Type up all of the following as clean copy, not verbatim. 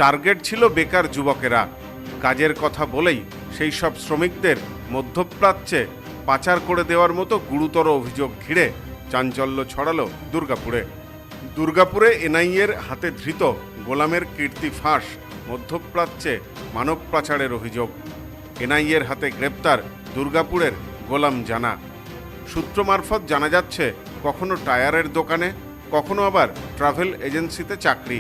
Target ছিল বেকার যুবকেরা। কাজের কথা বলেই সেই সব শ্রমিকদের মধ্যপ্রাচ্যে পাচার করে দেওয়ার মতো গুরুতর অভিযোগ ঘিরে চাঞ্চল্য ছড়ালো দুর্গাপুরে এনআইএর হাতে ধৃত গোলামের কীর্তি ফাঁস। মধ্যপ্রাচ্যে মানব পাচারের অভিযোগ। এনআইএর হাতে গ্রেপ্তার দুর্গাপুরের গোলাম জানা। সূত্র মারফত জানা যাচ্ছে, কখনো টায়ারের দোকানে, কখনো আবার ট্রাভেল এজেন্সিতে চাকরি।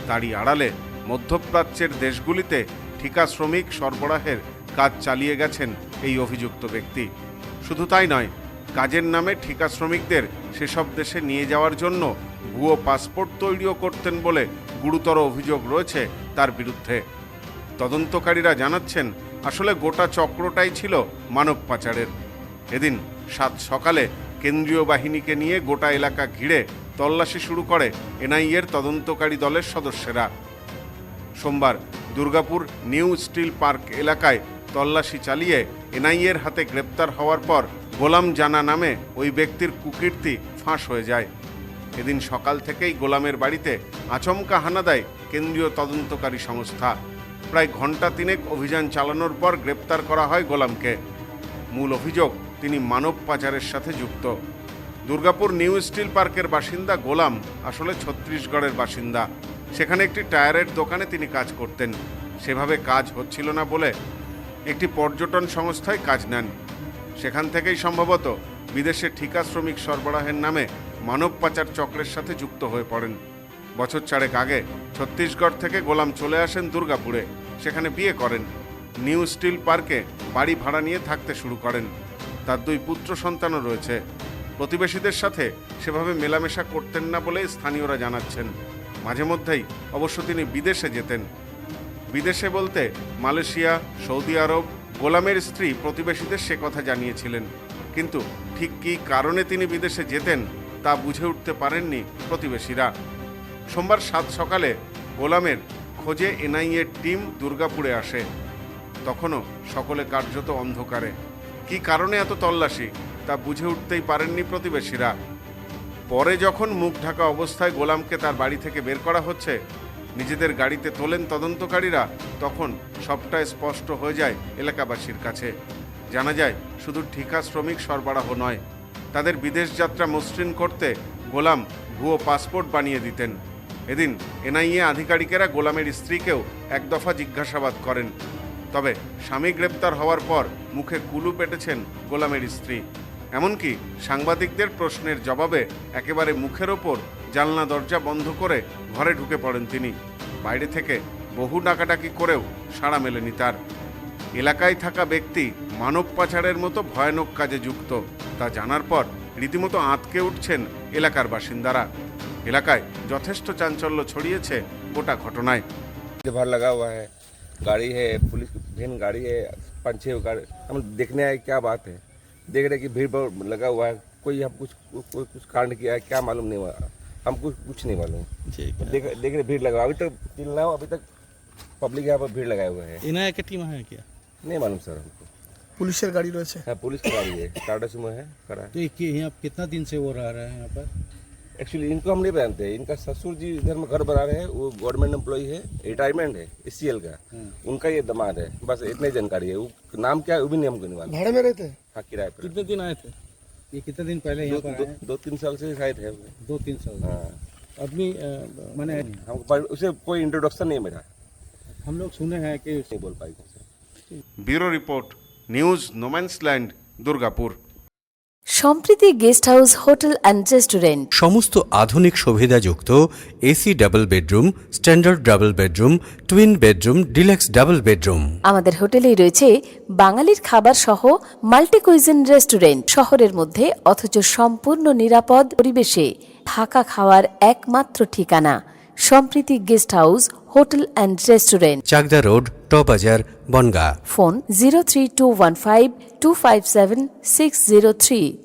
তারই আড়ালে মধ্যপ্রাচ্যের দেশগুলিতে ঠিকা শ্রমিক সরবরাহের কাজ চালিয়ে গেছেন এই অভিযুক্ত ব্যক্তি। শুধু তাই নয়, কাজের নামে ঠিকা শ্রমিকদের সেসব দেশে নিয়ে যাওয়ার জন্য ভুয়ো পাসপোর্ট তৈরিও করতেন বলে গুরুতর অভিযোগ রয়েছে তার বিরুদ্ধে। তদন্তকারীরা জানাচ্ছেন, আসলে গোটা চক্রটাই ছিল মানব পাচারের। এদিন 7 সকালে কেন্দ্রীয় বাহিনীকে নিয়ে গোটা এলাকা ঘিরে তল্লাশি শুরু করে এনআইএর তদন্তকারী দলের সদস্যরা। সোমবার দুর্গাপুর নিউ স্টিল পার্ক এলাকায় তল্লাশি চালিয়ে এনআইএর হাতে গ্রেপ্তার হওয়ার পর গোলাম জানা নামে ওই ব্যক্তির কুকীর্তি ফাঁস হয়ে যায়। এদিন সকাল থেকেই গোলামের বাড়িতে আচমকা হানা দেয় কেন্দ্রীয় তদন্তকারী সংস্থা। প্রায় ঘণ্টা 3 অভিযান চালানোর পর গ্রেপ্তার করা হয় গোলামকে। মূল অভিযোগ, তিনি মানব পাচারের সাথে যুক্ত। দুর্গাপুর নিউ স্টিল পার্কের বাসিন্দা গোলাম আসলে ছত্তিশগড়ের বাসিন্দা। সেখানে একটি টায়ারের দোকানে তিনি কাজ করতেন। সেভাবে কাজ হচ্ছিল না বলে একটি পর্যটন সংস্থায় কাজ নেন। সেখান থেকেই সম্ভবত বিদেশে ঠিকা শ্রমিক সরবরাহের নামে মানব পাচার চক্রের সাথে যুক্ত হয়ে পড়েন। বছর 4 আগে ছত্তিশগড় থেকে গোলাম চলে আসেন দুর্গাপুরে। সেখানে বিয়ে করেন। নিউ স্টিল পার্কে বাড়ি ভাড়া নিয়ে থাকতে শুরু করেন। তার 2 পুত্র সন্তানও রয়েছে। প্রতিবেশীদের সাথে সেভাবে মেলামেশা করতেন না বলে স্থানীয়রা জানাচ্ছেন। মাঝে মধ্যেই অবশ্য তিনি বিদেশে যেতেন। বিদেশে বলতে মালয়েশিয়া, সৌদি আরব। গোলামের স্ত্রী প্রতিবেশীদের সে কথা জানিয়েছিলেন, কিন্তু ঠিক কী কারণে তিনি বিদেশে যেতেন তা বুঝে উঠতে পারেননি প্রতিবেশীরা। সোমবার 7 সকালে গোলামের খোঁজে এনআইএর টিম দুর্গাপুরে আসে। তখনও সকলে কার্যত অন্ধকারে। কী কারণে এত তল্লাশি তা বুঝে উঠতেই পারেননি প্রতিবেশীরা। পরে যখন মুখ ঢাকা অবস্থায় গোলামকে তার বাড়ি থেকে বের করা হচ্ছে, নিজেদের গাড়িতে তোলেন তদন্তকারীরা, তখন সবটাই স্পষ্ট হয়ে যায় এলাকাবাসীর কাছে। জানা যায়, শুধু ঠিকা শ্রমিক সরবরাহ নয়, তাদের বিদেশ যাত্রা মসৃণ করতে গোলাম ভুয়ো পাসপোর্ট বানিয়ে দিতেন। এদিন এনআইএ আধিকারিকেরা গোলামের স্ত্রীকেও 1 দফা জিজ্ঞাসাবাদ করেন। তবে স্বামী গ্রেপ্তার হওয়ার পর মুখে কুলু পেটেছেন গোলামের স্ত্রী। এমনকি সাংবাদিকদের প্রশ্নের জবাবে একেবারে মুখের ওপর জানলা দরজা বন্ধ করে ঘরে ঢুকে পড়েন তিনি। বাইরে থেকে বহু ডাকাডাকি করেও সাড়া মেলেনি তার। এলাকায় থাকা ব্যক্তি মানব পাচারের মতো ভয়ানক কাজে যুক্ত তা জানার পর রীতিমতো আঁতকে উঠছেন এলাকার বাসিন্দারা। এলাকায় যথেষ্ট চাঞ্চল্য ছড়িয়েছে গোটা ঘটনায়। भर लगा हुआ है, गाड़ी है, पुलिस की वैन गाड़ी है, 5-6 गाड़ी। हम देखने आए, क्या बात है, देख रहे कि भीड़ बहुत लगा हुआ है। कोई हम कुछ कांड किया है, क्या मालूम नहीं हुआ, हमको कुछ नहीं मालूम। देख रहे भीड़ लगा, अभी तक चिल्लाओ, अभी तक पब्लिक यहाँ पर भीड़ लगाए हुए है। इनाया की टीम है क्या? नहीं मालूम सर हमको। পুলিশের গাড়ি রয়েছে? हाँ, पुलिस की गाड़ी है, टाटा सुमो है, खड़ा है। तो यहाँ कितना दिन से वो रह रहे हैं यहाँ पर? एक्चुअली इनको हम नहीं जानते। इनका ससुर जी इधर में घर बना रहे हैं, वो गवर्नमेंट एम्प्लॉय है, रिटायरमेंट है SCL का। उनका ये दामाद है, बस इतनी जानकारी है। वो नाम क्या है वो भी नहीं हमको नहीं मालूम। भाड़े में रहते हैं? हाँ, किराए पर। कितने दिन आए थे? ये कितने दिन पहले यहाँ पर आए? 2-3 साल से शायद है। 2-3 साल। हाँ, आदमी मैंने हमको उसे कोई इंट्रोडक्शन नहीं मिला, हम लोग सुने हैं कि नहीं बोल पाई। Bureau report, news no man's land, Durgapur. Sampriti guest house hotel and restaurant, সমস্ত আধুনিক সুবিধাযুক্ত AC double bedroom, standard double bedroom, twin bedroom, deluxe double bedroom. আমাদের হোটেলেই রয়েছে বাঙালির খাবার সহ মাল্টি কুইজিন রেস্টুরেন্ট। শহরের মধ্যে অথচ সম্পূর্ণ নিরাপদ পরিবেশে থাকা খাওয়ার একমাত্র ঠিকানা Sampriti guest house hotel and restaurant, Chakdah road, টবাজার, বনগাঁ। ফোন 03215257603।